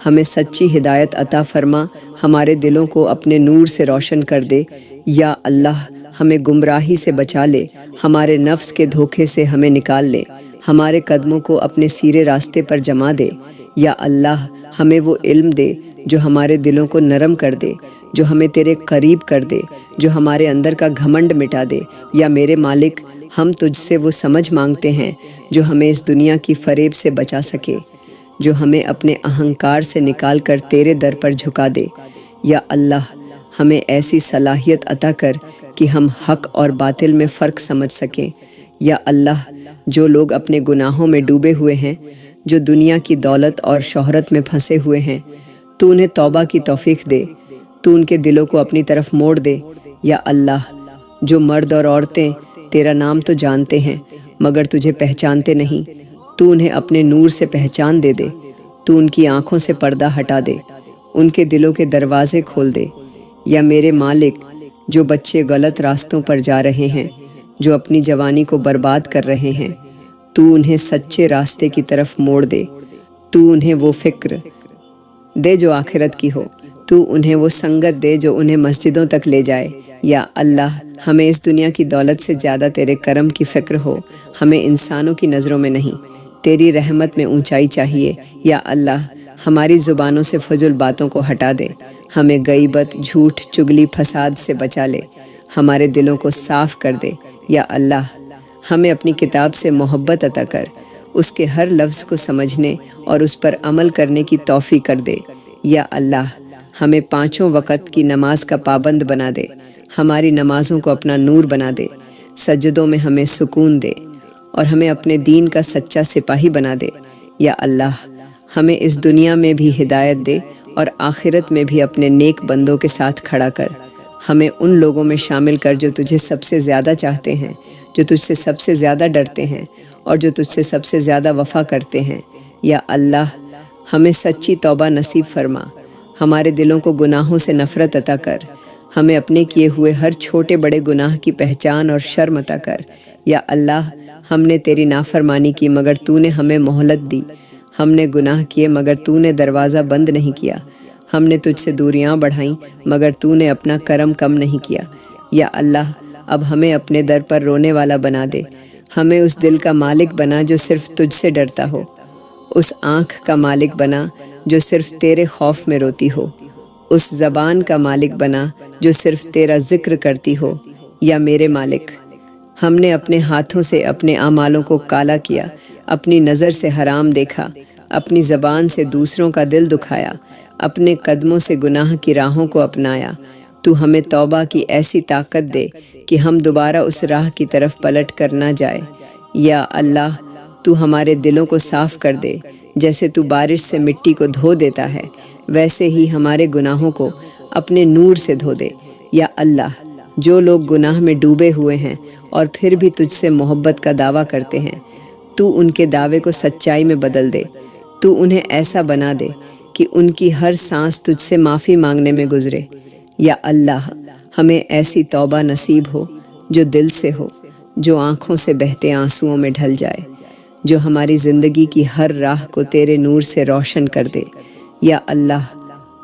ہمیں سچی ہدایت عطا فرما، ہمارے دلوں کو اپنے نور سے روشن کر دے۔ یا اللہ ہمیں گمراہی سے بچا لے، ہمارے نفس کے دھوکے سے ہمیں نکال لے، ہمارے قدموں کو اپنے سیرے راستے پر جما دے۔ یا اللہ ہمیں وہ علم دے جو ہمارے دلوں کو نرم کر دے، جو ہمیں تیرے قریب کر دے، جو ہمارے اندر کا گھمنڈ مٹا دے۔ یا میرے مالک ہم تجھ سے وہ سمجھ مانگتے ہیں جو ہمیں اس دنیا کی فریب سے بچا سکے، جو ہمیں اپنے اہنکار سے نکال کر تیرے در پر جھکا دے۔ یا اللہ ہمیں ایسی صلاحیت عطا کر کہ ہم حق اور باطل میں فرق سمجھ سکیں۔ یا اللہ جو لوگ اپنے گناہوں میں ڈوبے ہوئے ہیں، جو دنیا کی دولت اور شہرت میں پھنسے ہوئے ہیں، تو انہیں توبہ کی توفیق دے، تو ان کے دلوں کو اپنی طرف موڑ دے۔ یا اللہ جو مرد اور عورتیں تیرا نام تو جانتے ہیں مگر تجھے پہچانتے نہیں، تو انہیں اپنے نور سے پہچان دے دے، تو ان کی آنکھوں سے پردہ ہٹا دے، ان کے دلوں کے دروازے کھول دے۔ یا میرے مالک جو بچے غلط راستوں پر جا رہے ہیں، جو اپنی جوانی کو برباد کر رہے ہیں، تو انہیں سچے راستے کی طرف موڑ دے، تو انہیں وہ فکر دے جو آخرت کی ہو، تو انہیں وہ سنگت دے جو انہیں مسجدوں تک لے جائے۔ یا اللہ ہمیں اس دنیا کی دولت سے زیادہ تیرے کرم کی فکر ہو، ہمیں انسانوں کی نظروں میں نہیں، تیری رحمت میں اونچائی چاہیے۔ یا اللہ ہماری زبانوں سے فضول باتوں کو ہٹا دے، ہمیں غیبت، جھوٹ، چگلی، فساد سے بچا لے، ہمارے دلوں کو صاف کر دے۔ یا اللہ ہمیں اپنی کتاب سے محبت عطا کر، اس کے ہر لفظ کو سمجھنے اور اس پر عمل کرنے کی توفیق کر دے۔ یا اللہ ہمیں 5 وقت کی نماز کا پابند بنا دے، ہماری نمازوں کو اپنا نور بنا دے، سجدوں میں ہمیں سکون دے اور ہمیں اپنے دین کا سچا سپاہی بنا دے۔ یا اللہ ہمیں اس دنیا میں بھی ہدایت دے اور آخرت میں بھی اپنے نیک بندوں کے ساتھ کھڑا کر، ہمیں ان لوگوں میں شامل کر جو تجھے سب سے زیادہ چاہتے ہیں، جو تجھ سے سب سے زیادہ ڈرتے ہیں اور جو تجھ سے سب سے زیادہ وفا کرتے ہیں۔ یا اللہ ہمیں سچی توبہ نصیب فرما، ہمارے دلوں کو گناہوں سے نفرت عطا کر، ہمیں اپنے کیے ہوئے ہر چھوٹے بڑے گناہ کی پہچان اور شرم عطا کر۔ یا اللہ ہم نے تیری نافرمانی کی مگر تو نے ہمیں مہلت دی، ہم نے گناہ کیے مگر تو نے دروازہ بند نہیں کیا، ہم نے تجھ سے دوریاں بڑھائیں مگر تو نے اپنا کرم کم نہیں کیا۔ یا اللہ اب ہمیں اپنے در پر رونے والا بنا دے، ہمیں اس دل کا مالک بنا جو صرف تجھ سے ڈرتا ہو، اس آنکھ کا مالک بنا جو صرف تیرے خوف میں روتی ہو، اس زبان کا مالک بنا جو صرف تیرا ذکر کرتی ہو۔ یا میرے مالک ہم نے اپنے ہاتھوں سے اپنے اعمالوں کو کالا کیا، اپنی نظر سے حرام دیکھا، اپنی زبان سے دوسروں کا دل دکھایا، اپنے قدموں سے گناہ کی راہوں کو اپنایا۔ تو ہمیں توبہ کی ایسی طاقت دے کہ ہم دوبارہ اس راہ کی طرف پلٹ کر نہ جائے۔ یا اللہ تو ہمارے دلوں کو صاف کر دے، جیسے تو بارش سے مٹی کو دھو دیتا ہے ویسے ہی ہمارے گناہوں کو اپنے نور سے دھو دے۔ یا اللہ جو لوگ گناہ میں ڈوبے ہوئے ہیں اور پھر بھی تجھ سے محبت کا دعویٰ کرتے ہیں، تو ان کے دعوے کو سچائی میں بدل دے، تو انہیں ایسا بنا دے کہ ان کی ہر سانس تجھ سے معافی مانگنے میں گزرے۔ یا اللہ ہمیں ایسی توبہ نصیب ہو جو دل سے ہو، جو آنکھوں سے بہتے آنسوؤں میں ڈھل جائے، جو ہماری زندگی کی ہر راہ کو تیرے نور سے روشن کر دے۔ یا اللہ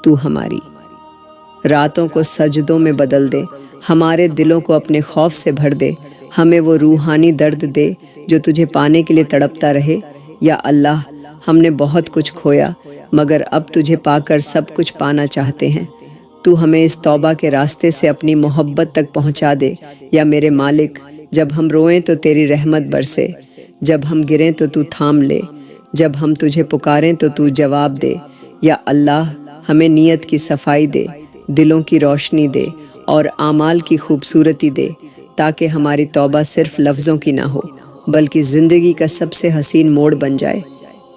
تو ہماری راتوں کو سجدوں میں بدل دے، ہمارے دلوں کو اپنے خوف سے بھر دے، ہمیں وہ روحانی درد دے جو تجھے پانے کے لیے تڑپتا رہے۔ یا اللہ ہم نے بہت کچھ کھویا مگر اب تجھے پا کر سب کچھ پانا چاہتے ہیں، تو ہمیں اس توبہ کے راستے سے اپنی محبت تک پہنچا دے۔ یا میرے مالک جب ہم روئیں تو تیری رحمت برسے، جب ہم گریں تو تو تھام لے، جب ہم تجھے پکاریں تو تو جواب دے۔ یا اللہ ہمیں نیت کی صفائی دے، دلوں کی روشنی دے اور اعمال کی خوبصورتی دے، تاکہ ہماری توبہ صرف لفظوں کی نہ ہو بلکہ زندگی کا سب سے حسین موڑ بن جائے۔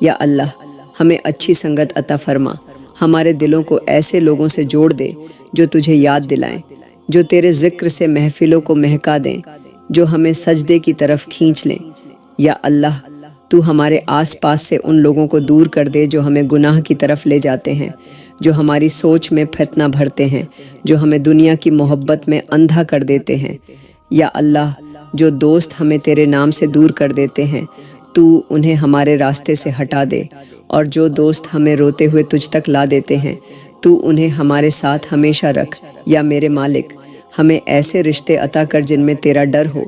یا اللہ ہمیں اچھی سنگت عطا فرما، ہمارے دلوں کو ایسے لوگوں سے جوڑ دے جو تجھے یاد دلائیں، جو تیرے ذکر سے محفلوں کو مہکا دیں، جو ہمیں سجدے کی طرف کھینچ لیں۔ یا اللہ تو ہمارے آس پاس سے ان لوگوں کو دور کر دے جو ہمیں گناہ کی طرف لے جاتے ہیں، جو ہماری سوچ میں فتنہ بھرتے ہیں، جو ہمیں دنیا کی محبت میں اندھا کر دیتے ہیں۔ یا اللہ جو دوست ہمیں تیرے نام سے دور کر دیتے ہیں تو انہیں ہمارے راستے سے ہٹا دے، اور جو دوست ہمیں روتے ہوئے تجھ تک لا دیتے ہیں تو انہیں ہمارے ساتھ ہمیشہ رکھ۔ یا میرے مالک ہمیں ایسے رشتے عطا کر جن میں تیرا ڈر ہو،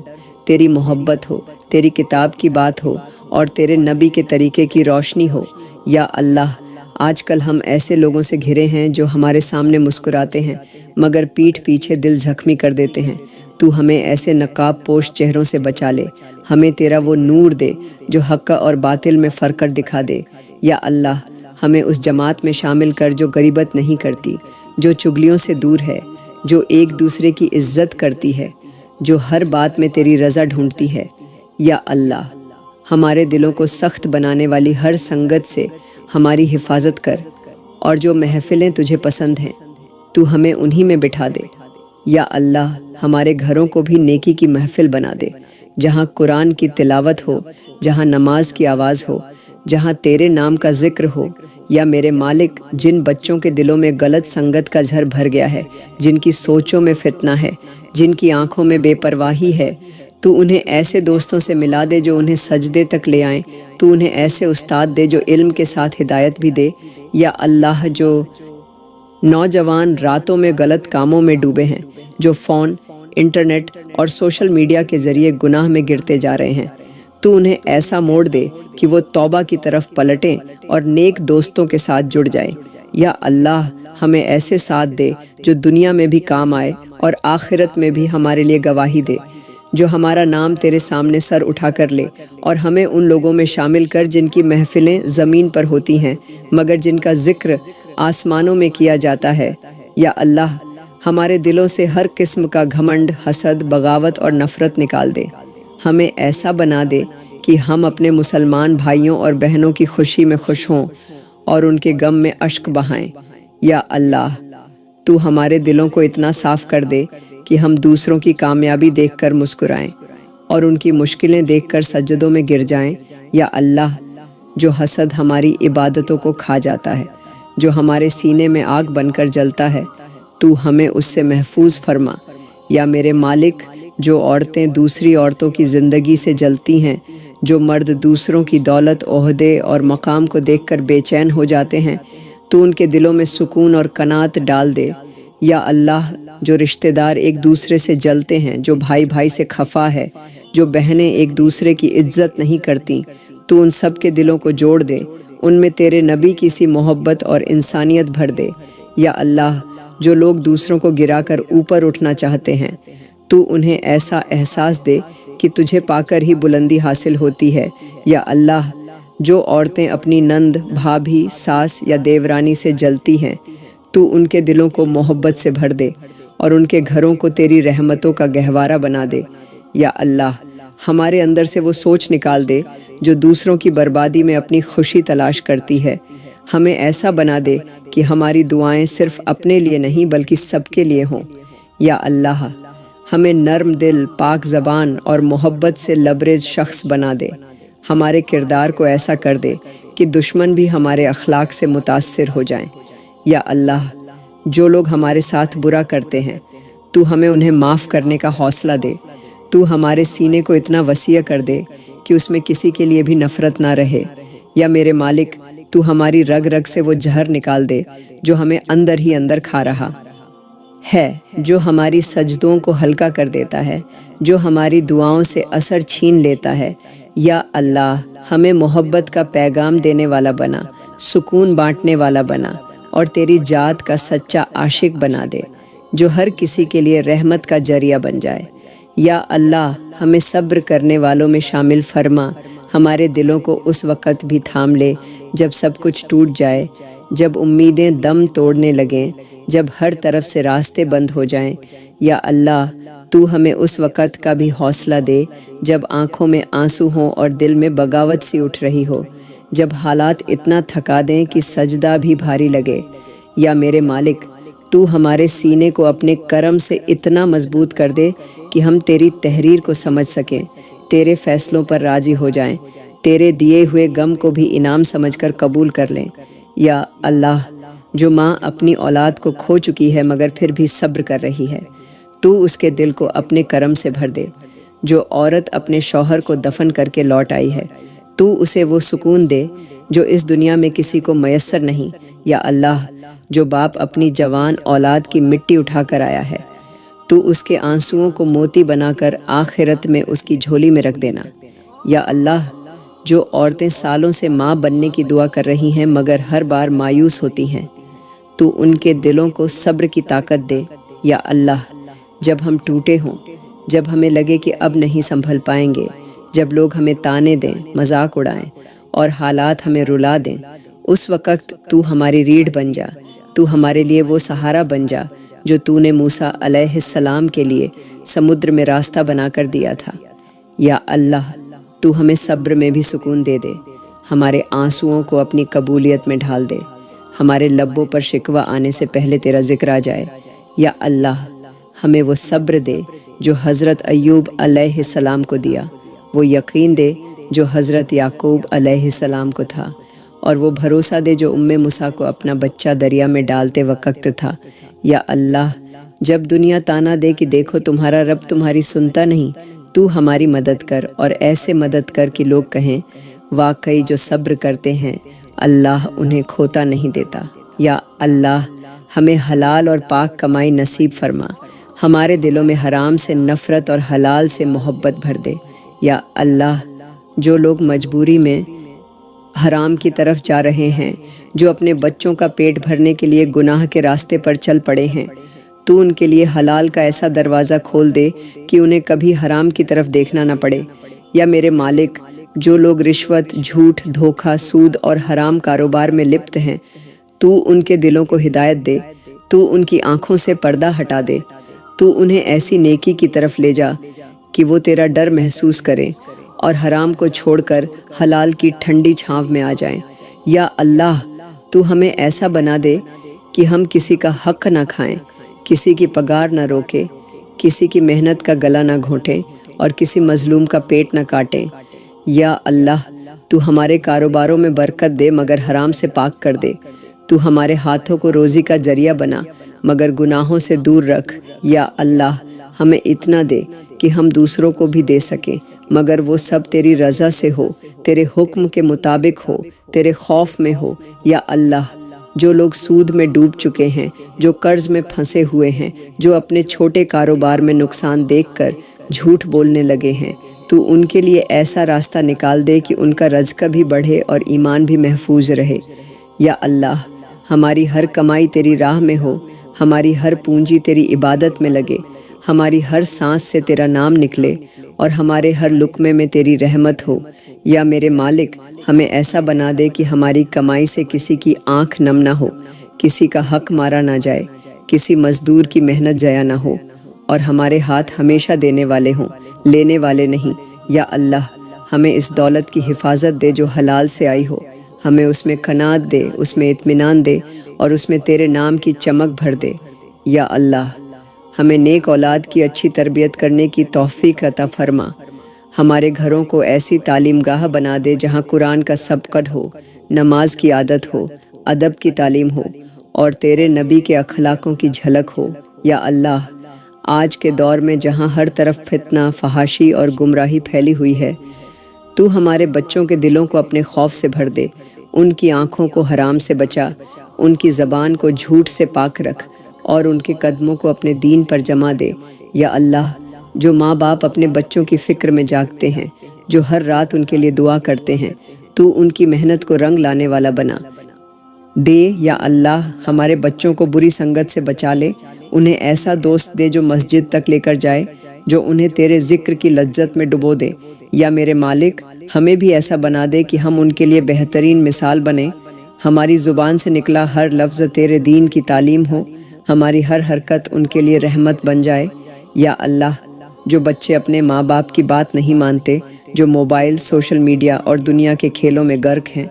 تیری محبت ہو، تیری کتاب کی بات ہو اور تیرے نبی کے طریقے کی روشنی ہو۔ یا اللہ آج کل ہم ایسے لوگوں سے گھرے ہیں جو ہمارے سامنے مسکراتے ہیں مگر پیٹھ پیچھے دل زخمی کر دیتے ہیں، تو ہمیں ایسے نقاب پوش چہروں سے بچا لے، ہمیں تیرا وہ نور دے جو حق اور باطل میں فرق کر دکھا دے۔ یا اللہ ہمیں اس جماعت میں شامل کر جو غیبت نہیں کرتی، جو چگلیوں سے دور ہے، جو ایک دوسرے کی عزت کرتی ہے، جو ہر بات میں تیری رضا ڈھونڈتی ہے۔ یا اللہ ہمارے دلوں کو سخت بنانے والی ہر سنگت سے ہماری حفاظت کر، اور جو محفلیں تجھے پسند ہیں تو ہمیں انہی میں بٹھا دے۔ یا اللہ ہمارے گھروں کو بھی نیکی کی محفل بنا دے، جہاں قرآن کی تلاوت ہو، جہاں نماز کی آواز ہو، جہاں تیرے نام کا ذکر ہو۔ یا میرے مالک جن بچوں کے دلوں میں غلط سنگت کا زہر بھر گیا ہے، جن کی سوچوں میں فتنہ ہے، جن کی آنکھوں میں بے پرواہی ہے، تو انہیں ایسے دوستوں سے ملا دے جو انہیں سجدے تک لے آئیں۔ تو انہیں ایسے استاد دے جو علم کے ساتھ ہدایت بھی دے۔ یا اللہ جو نوجوان راتوں میں غلط کاموں میں ڈوبے ہیں، جو فون، انٹرنیٹ اور سوشل میڈیا کے ذریعے گناہ میں گرتے جا رہے ہیں، تو انہیں ایسا موڑ دے کہ وہ توبہ کی طرف پلٹیں اور نیک دوستوں کے ساتھ جڑ جائیں۔ یا اللہ ہمیں ایسے ساتھ دے جو دنیا میں بھی کام آئے اور آخرت میں بھی ہمارے لیے گواہی دے، جو ہمارا نام تیرے سامنے سر اٹھا کر لے، اور ہمیں ان لوگوں میں شامل کر جن کی محفلیں زمین پر ہوتی ہیں مگر جن کا ذکر آسمانوں میں کیا جاتا ہے۔ یا اللہ ہمارے دلوں سے ہر قسم کا گھمنڈ، حسد، بغاوت اور نفرت نکال دے۔ ہمیں ایسا بنا دے کہ ہم اپنے مسلمان بھائیوں اور بہنوں کی خوشی میں خوش ہوں اور ان کے غم میں اشک بہائیں۔ یا اللہ تو ہمارے دلوں کو اتنا صاف کر دے کہ ہم دوسروں کی کامیابی دیکھ کر مسکرائیں اور ان کی مشکلیں دیکھ کر سجدوں میں گر جائیں۔ یا اللہ جو حسد ہماری عبادتوں کو کھا جاتا ہے، جو ہمارے سینے میں آگ بن کر جلتا ہے، تو ہمیں اس سے محفوظ فرما۔ یا میرے مالک جو عورتیں دوسری عورتوں کی زندگی سے جلتی ہیں، جو مرد دوسروں کی دولت، عہدے اور مقام کو دیکھ کر بے چین ہو جاتے ہیں، تو ان کے دلوں میں سکون اور قناعت ڈال دے۔ یا اللہ جو رشتہ دار ایک دوسرے سے جلتے ہیں، جو بھائی بھائی سے خفا ہے، جو بہنیں ایک دوسرے کی عزت نہیں کرتی، تو ان سب کے دلوں کو جوڑ دے، ان میں تیرے نبی کی سی محبت اور انسانیت بھر دے۔ یا اللہ جو لوگ دوسروں کو گرا کر اوپر اٹھنا چاہتے ہیں، تو انہیں ایسا احساس دے کہ تجھے پا کر ہی بلندی حاصل ہوتی ہے۔ یا اللہ جو عورتیں اپنی نند، بھابھی، ساس یا دیورانی سے جلتی ہیں، تو ان کے دلوں کو محبت سے بھر دے اور ان کے گھروں کو تیری رحمتوں کا گہوارہ بنا دے۔ یا اللہ ہمارے اندر سے وہ سوچ نکال دے جو دوسروں کی بربادی میں اپنی خوشی تلاش کرتی ہے۔ ہمیں ایسا بنا دے کہ ہماری دعائیں صرف اپنے لیے نہیں بلکہ سب کے لیے ہوں۔ یا اللہ ہمیں نرم دل، پاک زبان اور محبت سے لبریز شخص بنا دے۔ ہمارے کردار کو ایسا کر دے کہ دشمن بھی ہمارے اخلاق سے متاثر ہو جائیں۔ یا اللہ جو لوگ ہمارے ساتھ برا کرتے ہیں، تو ہمیں انہیں معاف کرنے کا حوصلہ دے۔ تو ہمارے سینے کو اتنا وسیع کر دے کہ اس میں کسی کے لیے بھی نفرت نہ رہے۔ یا میرے مالک تو ہماری رگ رگ سے وہ زہر نکال دے جو ہمیں اندر ہی اندر کھا رہا ہے، جو ہماری سجدوں کو ہلکا کر دیتا ہے، جو ہماری دعاؤں سے اثر چھین لیتا ہے۔ یا اللہ ہمیں محبت کا پیغام دینے والا بنا، سکون بانٹنے والا بنا، اور تیری ذات کا سچا عاشق بنا دے جو ہر کسی کے لیے رحمت کا ذریعہ بن جائے۔ یا اللہ ہمیں صبر کرنے والوں میں شامل فرما، ہمارے دلوں کو اس وقت بھی تھام لے جب سب کچھ ٹوٹ جائے، جب امیدیں دم توڑنے لگیں، جب ہر طرف سے راستے بند ہو جائیں۔ یا اللہ تو ہمیں اس وقت کا بھی حوصلہ دے جب آنکھوں میں آنسو ہوں اور دل میں بغاوت سی اٹھ رہی ہو، جب حالات اتنا تھکا دیں کہ سجدہ بھی بھاری لگے۔ یا میرے مالک تو ہمارے سینے کو اپنے کرم سے اتنا مضبوط کر دے کہ ہم تیری تحریر کو سمجھ سکیں، تیرے فیصلوں پر راضی ہو جائیں، تیرے دیے ہوئے غم کو بھی انعام سمجھ کر قبول کر لیں۔ یا اللہ جو ماں اپنی اولاد کو کھو چکی ہے مگر پھر بھی صبر کر رہی ہے، تو اس کے دل کو اپنے کرم سے بھر دے۔ جو عورت اپنے شوہر کو دفن کر کے لوٹ آئی ہے، تو اسے وہ سکون دے جو اس دنیا میں کسی کو میسر نہیں۔ یا اللہ جو باپ اپنی جوان اولاد کی مٹی اٹھا کر آیا ہے، تو اس کے آنسوؤں کو موتی بنا کر آخرت میں اس کی جھولی میں رکھ دینا۔ یا اللہ جو عورتیں سالوں سے ماں بننے کی دعا کر رہی ہیں مگر ہر بار مایوس ہوتی ہیں، تو ان کے دلوں کو صبر کی طاقت دے۔ یا اللہ جب ہم ٹوٹے ہوں، جب ہمیں لگے کہ اب نہیں سنبھل پائیں گے، جب لوگ ہمیں تانے دیں، مذاق اڑائیں اور حالات ہمیں رلا دیں، اس وقت تو ہماری ریڑھ بن جا، تو ہمارے لیے وہ سہارا بن جا جو تو نے موسیٰ علیہ السلام کے لیے سمندر میں راستہ بنا کر دیا تھا۔ یا اللہ تو ہمیں صبر میں بھی سکون دے دے، ہمارے آنسوؤں کو اپنی قبولیت میں ڈھال دے، ہمارے لبوں پر شکوہ آنے سے پہلے تیرا ذکر آ جائے۔ یا اللہ ہمیں وہ صبر دے جو حضرت ایوب علیہ السلام کو دیا، وہ یقین دے جو حضرت یعقوب علیہ السلام کو تھا، اور وہ بھروسہ دے جو موسیٰ کو اپنا بچہ دریا میں ڈالتے وقت تھا۔ یا اللہ جب دنیا تانا دے کہ دیکھو تمہارا رب تمہاری سنتا نہیں، تو ہماری مدد کر، اور ایسے مدد کر کہ لوگ کہیں واقعی جو صبر کرتے ہیں اللہ انہیں کھوتا نہیں دیتا۔ یا اللہ ہمیں حلال اور پاک کمائی نصیب فرما، ہمارے دلوں میں حرام سے نفرت اور حلال سے محبت بھر دے۔ یا اللہ جو لوگ مجبوری میں حرام کی طرف جا رہے ہیں، جو اپنے بچوں کا پیٹ بھرنے کے لیے گناہ کے راستے پر چل پڑے ہیں، تو ان کے لیے حلال کا ایسا دروازہ کھول دے کہ انہیں کبھی حرام کی طرف دیکھنا نہ پڑے۔ یا میرے مالک جو لوگ رشوت، جھوٹ، دھوکہ، سود اور حرام کاروبار میں لپت ہیں، تو ان کے دلوں کو ہدایت دے، تو ان کی آنکھوں سے پردہ ہٹا دے، تو انہیں ایسی نیکی کی طرف لے جا کہ وہ تیرا ڈر محسوس کریں اور حرام کو چھوڑ کر حلال کی ٹھنڈی چھاؤں میں آ جائیں۔ یا اللہ تو ہمیں ایسا بنا دے کہ ہم کسی کا حق نہ کھائیں، کسی کی پگار نہ روکیں، کسی کی محنت کا گلا نہ گھونٹیں اور کسی مظلوم کا پیٹ نہ کاٹیں۔ یا اللہ تو ہمارے کاروباروں میں برکت دے مگر حرام سے پاک کر دے، تو ہمارے ہاتھوں کو روزی کا ذریعہ بنا مگر گناہوں سے دور رکھ۔ یا اللہ ہمیں اتنا دے کہ ہم دوسروں کو بھی دے سکیں مگر وہ سب تیری رضا سے ہو، تیرے حکم کے مطابق ہو، تیرے خوف میں ہو۔ یا اللہ جو لوگ سود میں ڈوب چکے ہیں، جو قرض میں پھنسے ہوئے ہیں، جو اپنے چھوٹے کاروبار میں نقصان دیکھ کر جھوٹ بولنے لگے ہیں، تو ان کے لیے ایسا راستہ نکال دے کہ ان کا رزق بھی بڑھے اور ایمان بھی محفوظ رہے۔ یا اللہ ہماری ہر کمائی تیری راہ میں ہو، ہماری ہر پونجی تیری عبادت میں لگے، ہماری ہر سانس سے تیرا نام نکلے اور ہمارے ہر لقمے میں تیری رحمت ہو۔ یا میرے مالک ہمیں ایسا بنا دے کہ ہماری کمائی سے کسی کی آنکھ نم نہ ہو، کسی کا حق مارا نہ جائے، کسی مزدور کی محنت ضائع نہ ہو، اور ہمارے ہاتھ ہمیشہ دینے والے ہوں، لینے والے نہیں۔ یا اللہ ہمیں اس دولت کی حفاظت دے جو حلال سے آئی ہو، ہمیں اس میں قناعت دے، اس میں اطمینان دے اور اس میں تیرے نام کی چمک بھر دے۔ یا اللہ ہمیں نیک اولاد کی اچھی تربیت کرنے کی توفیق عطا فرما، ہمارے گھروں کو ایسی تعلیم گاہ بنا دے جہاں قرآن کا سبقت ہو، نماز کی عادت ہو، ادب کی تعلیم ہو اور تیرے نبی کے اخلاقوں کی جھلک ہو۔ یا اللہ آج کے دور میں جہاں ہر طرف فتنہ، فحاشی اور گمراہی پھیلی ہوئی ہے، تو ہمارے بچوں کے دلوں کو اپنے خوف سے بھر دے، ان کی آنکھوں کو حرام سے بچا، ان کی زبان کو جھوٹ سے پاک رکھ اور ان کے قدموں کو اپنے دین پر جما دے۔ یا اللہ جو ماں باپ اپنے بچوں کی فکر میں جاگتے ہیں، جو ہر رات ان کے لیے دعا کرتے ہیں، تو ان کی محنت کو رنگ لانے والا بنا دے۔ یا اللہ ہمارے بچوں کو بری سنگت سے بچا لے، انہیں ایسا دوست دے جو مسجد تک لے کر جائے، جو انہیں تیرے ذکر کی لذت میں ڈبو دے۔ یا میرے مالک ہمیں بھی ایسا بنا دے کہ ہم ان کے لیے بہترین مثال بنیں، ہماری زبان سے نکلا ہر لفظ تیرے دین کی تعلیم ہو، ہماری ہر حرکت ان کے لیے رحمت بن جائے۔ یا اللہ جو بچے اپنے ماں باپ کی بات نہیں مانتے، جو موبائل، سوشل میڈیا اور دنیا کے کھیلوں میں غرق ہیں،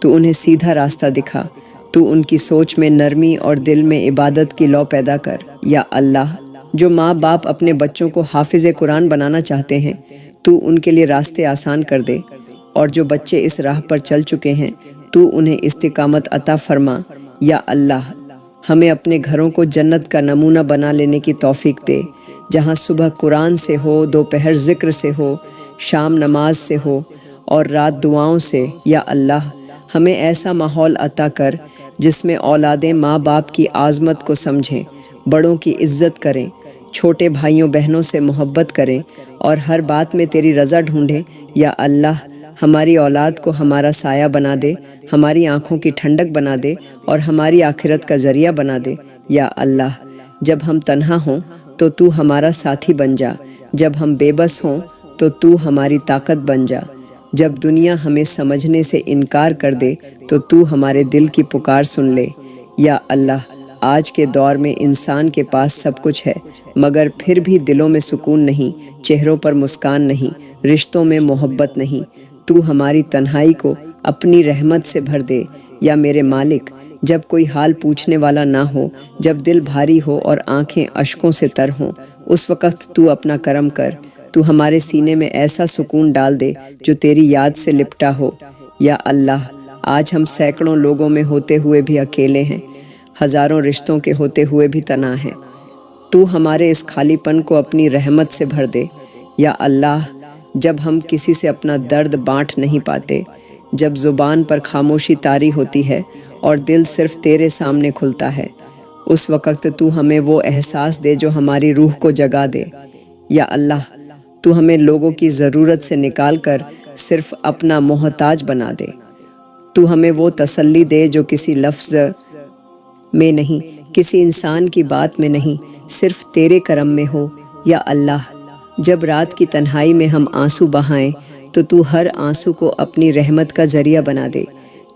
تو انہیں سیدھا راستہ دکھا، تو ان کی سوچ میں نرمی اور دل میں عبادت کی لو پیدا کر۔ یا اللہ جو ماں باپ اپنے بچوں کو حافظ قرآن بنانا چاہتے ہیں، تو ان کے لیے راستے آسان کر دے، اور جو بچے اس راہ پر چل چکے ہیں تو انہیں استقامت عطا فرما۔ یا اللہ ہمیں اپنے گھروں کو جنت کا نمونہ بنا لینے کی توفیق دے، جہاں صبح قرآن سے ہو، دوپہر ذکر سے ہو، شام نماز سے ہو اور رات دعاؤں سے۔ یا اللہ ہمیں ایسا ماحول عطا کر جس میں اولادیں ماں باپ کی عظمت کو سمجھیں، بڑوں کی عزت کریں، چھوٹے بھائیوں بہنوں سے محبت کریں اور ہر بات میں تیری رضا ڈھونڈیں۔ یا اللہ ہماری اولاد کو ہمارا سایہ بنا دے، ہماری آنکھوں کی ٹھنڈک بنا دے اور ہماری آخرت کا ذریعہ بنا دے۔ یا اللہ جب ہم تنہا ہوں تو تو ہمارا ساتھی بن جا، جب ہم بے بس ہوں تو تو ہماری طاقت بن جا، جب دنیا ہمیں سمجھنے سے انکار کر دے تو تو ہمارے دل کی پکار سن لے۔ یا اللہ آج کے دور میں انسان کے پاس سب کچھ ہے مگر پھر بھی دلوں میں سکون نہیں، چہروں پر مسکان نہیں، رشتوں میں محبت نہیں۔ تو ہماری تنہائی کو اپنی رحمت سے بھر دے یا میرے مالک، جب کوئی حال پوچھنے والا نہ ہو، جب دل بھاری ہو اور آنکھیں اشکوں سے تر ہوں، اس وقت تو اپنا کرم کر۔ تو ہمارے سینے میں ایسا سکون ڈال دے جو تیری یاد سے لپٹا ہو۔ یا اللہ، آج ہم سینکڑوں لوگوں میں ہوتے ہوئے بھی اکیلے ہیں، ہزاروں رشتوں کے ہوتے ہوئے بھی تنہا ہیں۔ تو ہمارے اس خالی پن کو اپنی رحمت سے بھر دے۔ یا اللہ، جب ہم کسی سے اپنا درد بانٹ نہیں پاتے، جب زبان پر خاموشی طاری ہوتی ہے اور دل صرف تیرے سامنے کھلتا ہے، اس وقت تو ہمیں وہ احساس دے جو ہماری روح کو جگا دے۔ یا اللہ، تو ہمیں لوگوں کی ضرورت سے نکال کر صرف اپنا محتاج بنا دے۔ تو ہمیں وہ تسلی دے جو کسی لفظ میں نہیں، کسی انسان کی بات میں نہیں، صرف تیرے کرم میں ہو۔ یا اللہ، جب رات کی تنہائی میں ہم آنسو بہائیں تو ہر آنسو کو اپنی رحمت کا ذریعہ بنا دے۔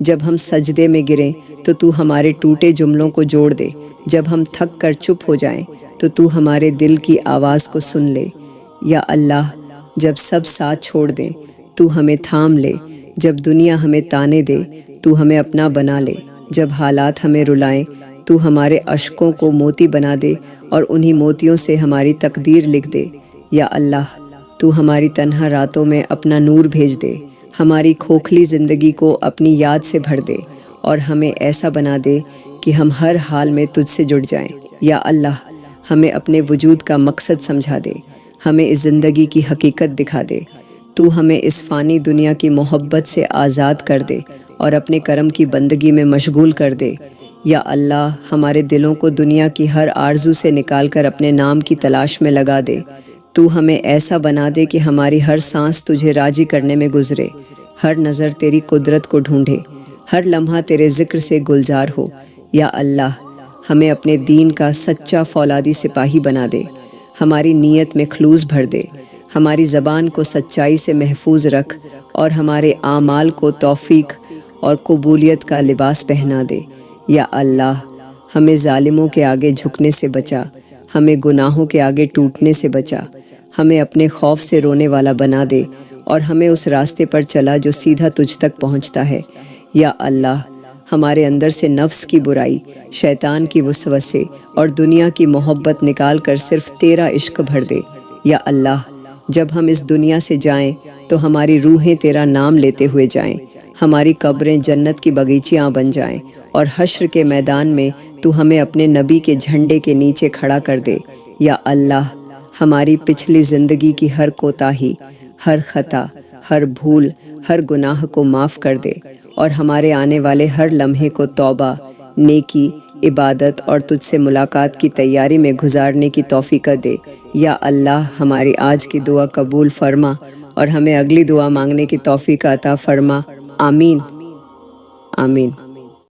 جب ہم سجدے میں گریں تو ہمارے ٹوٹے جملوں کو جوڑ دے۔ جب ہم تھک کر چپ ہو جائیں تو ہمارے دل کی آواز کو سن لے۔ یا اللہ، جب سب ساتھ چھوڑ دیں تو ہمیں تھام لے۔ جب دنیا ہمیں تانے دے تو ہمیں اپنا بنا لے۔ جب حالات ہمیں رلائیں تو ہمارے اشکوں کو موتی بنا دے اور انہی موتیوں سے ہماری تقدیر لکھ دے۔ یا اللہ، تو ہماری تنہا راتوں میں اپنا نور بھیج دے، ہماری کھوکھلی زندگی کو اپنی یاد سے بھر دے اور ہمیں ایسا بنا دے کہ ہم ہر حال میں تجھ سے جڑ جائیں۔ یا اللہ، ہمیں اپنے وجود کا مقصد سمجھا دے، ہمیں اس زندگی کی حقیقت دکھا دے۔ تو ہمیں اس فانی دنیا کی محبت سے آزاد کر دے اور اپنے کرم کی بندگی میں مشغول کر دے۔ یا اللہ، ہمارے دلوں کو دنیا کی ہر آرزو سے نکال کر اپنے نام کی تلاش میں لگا دے۔ تو ہمیں ایسا بنا دے کہ ہماری ہر سانس تجھے راضی کرنے میں گزرے، ہر نظر تیری قدرت کو ڈھونڈے، ہر لمحہ تیرے ذکر سے گلزار ہو۔ یا اللہ، ہمیں اپنے دین کا سچا فولادی سپاہی بنا دے، ہماری نیت میں خلوص بھر دے، ہماری زبان کو سچائی سے محفوظ رکھ اور ہمارے اعمال کو توفیق اور قبولیت کا لباس پہنا دے۔ یا اللہ، ہمیں ظالموں کے آگے جھکنے سے بچا، ہمیں گناہوں کے آگے ٹوٹنے سے بچا، ہمیں اپنے خوف سے رونے والا بنا دے اور ہمیں اس راستے پر چلا جو سیدھا تجھ تک پہنچتا ہے۔ یا اللہ، ہمارے اندر سے نفس کی برائی، شیطان کی وسوسے اور دنیا کی محبت نکال کر صرف تیرا عشق بھر دے۔ یا اللہ، جب ہم اس دنیا سے جائیں تو ہماری روحیں تیرا نام لیتے ہوئے جائیں، ہماری قبریں جنت کی باغیچیاں بن جائیں اور حشر کے میدان میں تو ہمیں اپنے نبی کے جھنڈے کے نیچے کھڑا کر دے۔ یا اللہ، ہماری پچھلی زندگی کی ہر کوتاہی، ہر خطا، ہر بھول، ہر گناہ کو معاف کر دے اور ہمارے آنے والے ہر لمحے کو توبہ، نیکی، عبادت اور تجھ سے ملاقات کی تیاری میں گزارنے کی توفیق دے۔ یا اللہ، ہماری آج کی دعا قبول فرما اور ہمیں اگلی دعا مانگنے کی توفیق عطا فرما۔ آمین، آمین۔